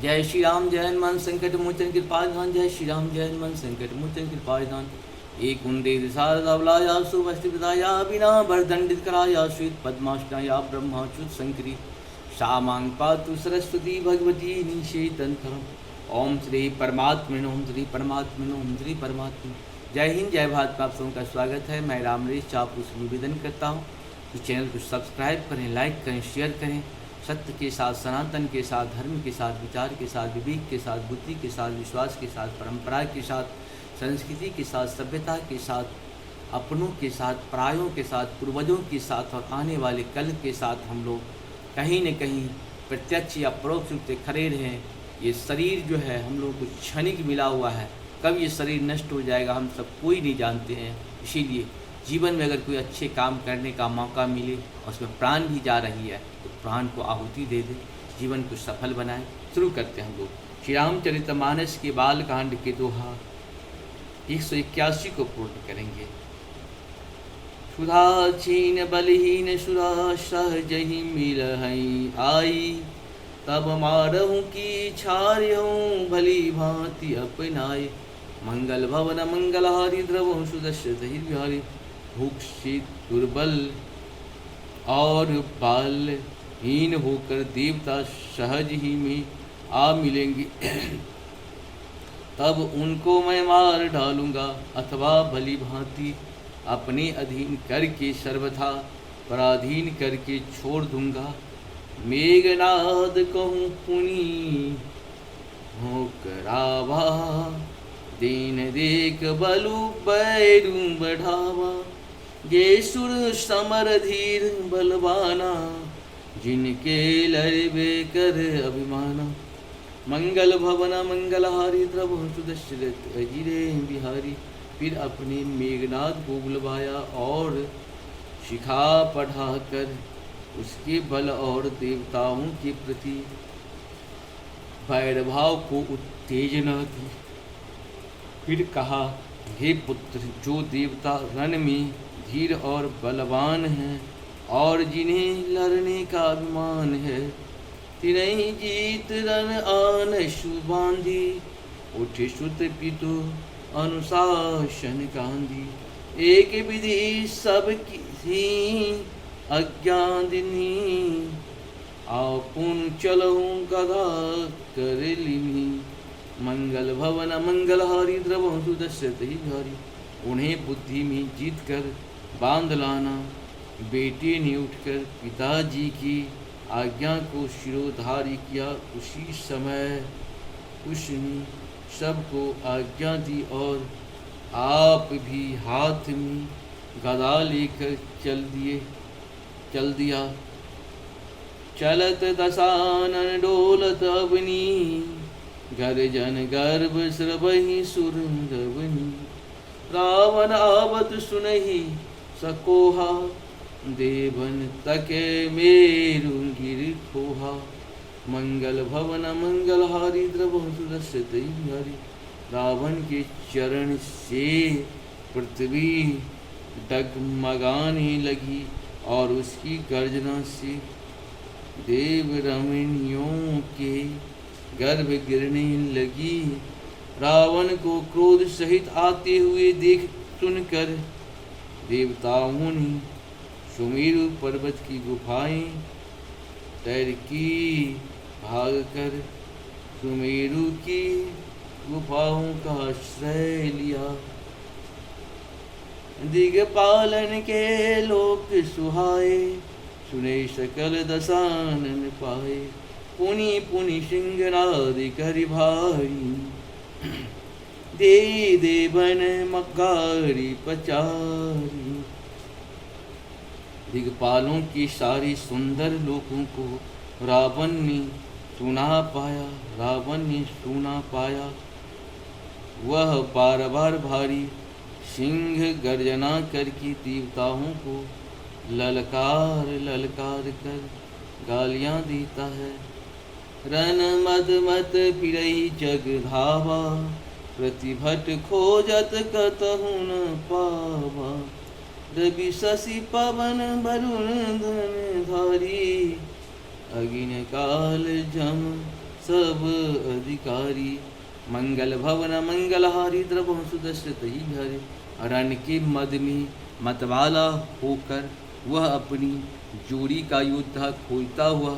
जय श्री राम जय हनुमान संकट मोचन कृपाधान। जय श्री राम जय हनुमान संकट मोचन कृपाधान। एक उंडे शारदावलाया सुभस्तिदाया बिना बरदंडित कराया श्वेत पद्माष्टाया ब्रह्माच्युत शंकरी शामांग पातु सरस्वती भगवती निषेतंतरम। ओम श्री परमात्मन ओम श्री परमात्मन ओम श्री परमात्मन। जय हिंद जय भारत। आप सबों का स्वागत है। मैं रामरेश चापू से निवेदन करता हूँ कि चैनल को सब्सक्राइब करें, लाइक करें, शेयर करें। सत्य के साथ, सनातन के साथ, धर्म के साथ, विचार के साथ, विवेक के साथ, बुद्धि के साथ, विश्वास के साथ, परंपरा के साथ, संस्कृति के साथ, सभ्यता के साथ, अपनों के साथ, परायों के साथ, पूर्वजों के साथ और आने वाले कल के साथ हम लोग कहीं न कहीं प्रत्यक्ष या परोक्ष रूप से खड़े रहें। ये शरीर जो है हम लोग को क्षणिक मिला हुआ है, कब ये शरीर नष्ट हो जाएगा हम सब कोई नहीं जानते हैं। इसीलिए जीवन में अगर कोई अच्छे काम करने का मौका मिले और उसमें प्राण भी जा रही है तो प्राण को आहुति दे दे, जीवन को सफल बनाए। शुरू करते हैं हम लोग श्री रामचरितमानस के बालकांड के दोहा 181 को पूर्ण करेंगे। सुधा छीन बलहीन सुरा सहज ही मिलहि आई, तब मारहूँ की छार्यहूँ भली भांति अपनाए। मंगल भवन मंगलहारी द्रवहूँ सुदस्य बिहारी, भूख से दुर्बल और बालहीन होकर देवता सहज ही में आ मिलेंगे। तब उनको मैं मार डालूंगा, अथवा भली भांति अपने अधीन करके सर्वथा पराधीन करके छोड़ दूंगा। मेघनाद कहूँ पुनि होकरावा, दीन देख बलु बैरू बढ़ावा। ये सुर समर धीर बलवाना, जिनके लड़बे कर अभिमाना। मंगल भवन मंगलहारी द्रव सुदस्य अजिरे बिहारी। फिर अपने मेघनाद को बुलवाया और शिखा पढ़ाकर उसके बल और देवताओं के प्रति वैरभाव को उत्तेजना दी। फिर कहा, हे पुत्र, जो देवता रण में धीर और बलवान हैं और जिन्हें लड़ने का अभिमान है, तिन्हीं जीत रण आन सुबांधी। उठे सुत पितु अनुशासन गांधी, एक विधि सब की अज्ञादिनी। आपुन चलऊँ गदा कर लिनी, मंगल भवन मंगलहारी द्रवहूँ सुदस्य बिहारी। उन्हें बुद्धि में जीत कर बांध लाना। बेटे ने उठकर पिताजी की आज्ञा को शिरोधार्य किया। उसी समय उसने सबको आज्ञा दी और आप भी हाथ में गदा लेकर चल दिया। चलत दशानन डोलत अवनी, गर्जन गर्भ श्रवहि सुरंदवनी। रावण आवत सुनहि सकोहा, देवन तके मेरु गिर खोहा। मंगल भवन मंगलहारी द्रवहूँ सुदस्य बिहारी। रावण के चरण से पृथ्वी डगमगाने लगी और उसकी गर्जना से देव रमणियों के गर्भ गिरने लगी। रावण को क्रोध सहित आते हुए देख सुनकर देवताओं ने सुमेरु पर्वत की गुफाएं तैर की, भागकर सुमेरु की गुफाओं का आश्रय लिया। दिगपालन के लोक सुहाए, सुने सकल दशानन पाए। पुनि पुनि सिंहनाद करि भारी, दे देवन मगारी पचारी। दिगपालों की सारी सुंदर लोगों को रावण ने सुना पाया। वह बार बार भारी सिंह गर्जना करके देवताओं को ललकार कर गालियां देता है। रन मद मत फिरई जग धावा, प्रतिभट खोजत कतहु न पावा। रवि शशि पवन वरुण धन धारी, अगिन काल जम सब अधिकारी। मंगल भवन मंगलहारी द्रवहु सुदर्शित ही हरे। रण के मद में मतवाला होकर वह अपनी जोड़ी का योद्धा खोजता हुआ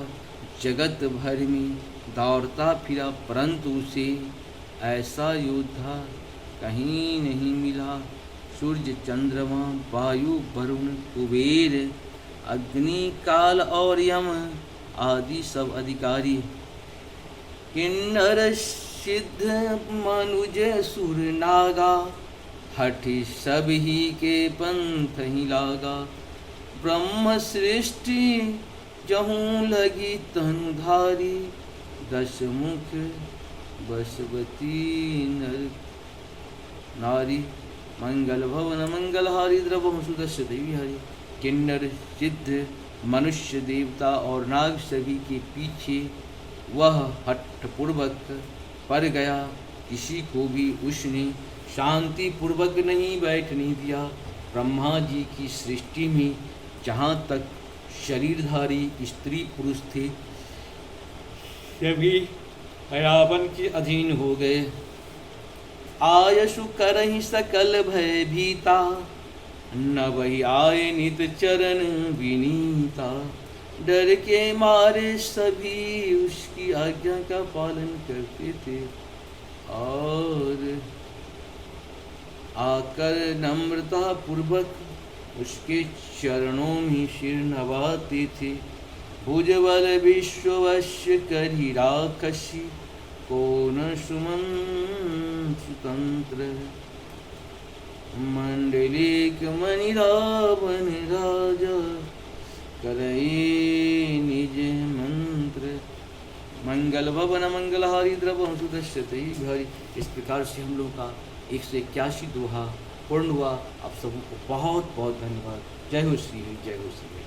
जगत भर में दौड़ता फिरा, परंतु उसे ऐसा योद्धा कहीं नहीं मिला। सूर्य चंद्रमा वायु वरुण कुबेर अग्नि काल और यम आदि सब अधिकारी, किन्नर सिद्ध मनुज सुर नागा, हठ सब ही के पंथ ही लागा। ब्रह्म सृष्टि जहूँ लगी तनुधारी, दस मुख बसवती नर नारी। मंगल भवन मंगलहारी द्रवहु सुदर्शित ही हरि। किन्नर सिद्ध मनुष्य देवता और नाग सभी के पीछे वह हठपूर्वक पड़ गया। किसी को भी उसने शांति पूर्वक नहीं बैठने दिया। ब्रह्मा जी की सृष्टि में जहाँ तक शरीरधारी स्त्री पुरुष थे, सभी रावण के अधीन हो गए। आयशु करहि सकल भय भीता, न वही आए नित चरण विनीता। डर के मारे सभी उसकी आज्ञा का पालन करते थे, और आकर नम्रता पूर्वक उसके चरणों में सिर नवाते थे। भुजबल विश्ववश्य करी राक्षसी, कौन सुमन सुतंत्र। मंडलिक मणि रावण राजा, करई निज मंत्र। मंगल भवन मंगलहारी द्रवहु सुदर्शित ही हरि। इस प्रकार से हम लोग का 181 दोहा पूर्ण हुआ। आप सबों को बहुत बहुत धन्यवाद। जय हो श्री हरि, जय हो श्री हरि।